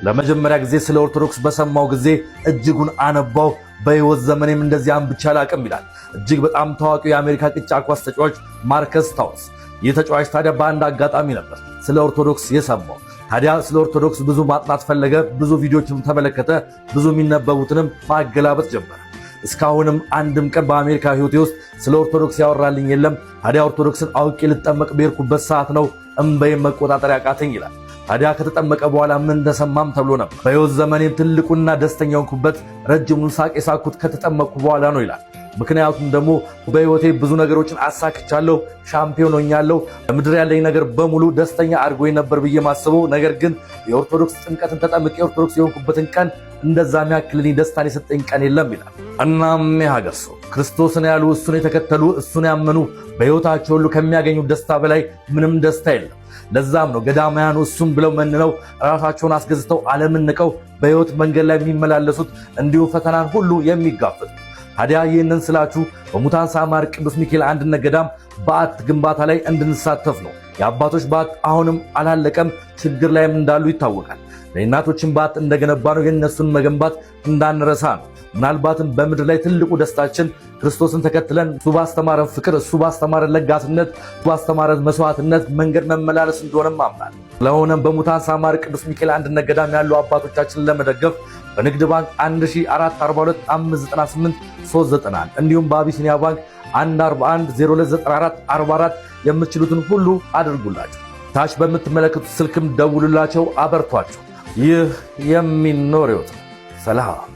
ለመጀመሪያ ጊዜ ስለ ኦርቶዶክስ በሰማው ጊዜ እጅጉን አነባው። በሕይወት ዘመኔም እንደዚህ አንብቻ አላቅም ይላል እጅግ በጣም ታዋቂው የአሜሪካ ቅርጫ ኳስ ተጫዋች ማርከስ ታውስ። ይህ ተጫዋች ታዲያ በአንድ አጋጣሚ ነበር ስለ ኦርቶዶክስ የሰማው። ታዲያ ስለ ኦርቶዶክስ ብዙ ማጥናት ፈለገ፣ ብዙ ቪዲዮዎችን ተመለከተ፣ ብዙ የሚነበቡትንም ማገላበጥ ጀመረ። እስካሁንም አንድም ቀን በአሜሪካ ሕይወቴ ውስጥ ስለ ኦርቶዶክስ ያወራልኝ የለም። ታዲያ ኦርቶዶክስን አውቄ ልጠመቅ በሄድኩበት ሰዓት ነው እምባዬን መቆጣጠር ያቃተኝ ይላል። ታዲያ ከተጠመቀ በኋላ ምን ተሰማም ተብሎ ነበር። በሕይወት ዘመኔም ትልቁና ደስተኛ ሆንኩበት ረጅሙን ሳቅ የሳቅኩት ከተጠመቅኩ በኋላ ነው ይላል። ምክንያቱም ደግሞ በሕይወቴ ብዙ ነገሮችን አሳክቻለሁ፣ ሻምፒዮን ሆኛለሁ። በምድር ያለኝ ነገር በሙሉ ደስተኛ አድርጎኝ ነበር ብዬ ማስበው፣ ነገር ግን የኦርቶዶክስ ጥምቀትን ተጠምቄ ኦርቶዶክስ የሆንኩበትን ቀን እንደዛ የሚያክልልኝ ደስታን የሰጠኝ ቀን የለም ይላል። እናም የሀገር ሰው ክርስቶስን ያሉ እሱን የተከተሉ እሱን ያመኑ በሕይወታቸው ሁሉ ከሚያገኙት ደስታ በላይ ምንም ደስታ የለም። ለዛም ነው ገዳማያኑ እሱም ብለው መንነው ራሳቸውን አስገዝተው ዓለምን ንቀው በሕይወት መንገድ ላይ የሚመላለሱት እንዲሁ ፈተናን ሁሉ የሚጋፈጡ። ታዲያ ይህንን ስላችሁ በሙታን ሳማር ቅዱስ ሚካኤል አንድነት ገዳም በዓት ግንባታ ላይ እንድንሳተፍ ነው። የአባቶች በዓት አሁንም አላለቀም፣ ችግር ላይም እንዳሉ ይታወቃል። ለእናቶችን በዓት እንደገነባ ነው የእነሱን መገንባት እንዳንረሳ ነው። ምናልባትም በምድር ላይ ትልቁ ደስታችን ክርስቶስን ተከትለን እሱ ባስተማረን ፍቅር፣ እሱ ባስተማረን ለጋስነት፣ እሱ ባስተማረን መስዋዕትነት መንገድ መመላለስ እንደሆነም አምናለሁ። ስለሆነም በሙታን ሳማር ቅዱስ ሚካኤል አንድነት ገዳም ያሉ አባቶቻችንን ለመደገፍ በንግድ ባንክ 1442598391 እንዲሁም በአቢሲኒያ ባንክ 141029444 የምትችሉትን ሁሉ አድርጉላቸው። ታች በምትመለከቱት ስልክም ደውሉላቸው፣ አበርቷቸው። ይህ የሚኖር ሕይወት ነው። ሰላም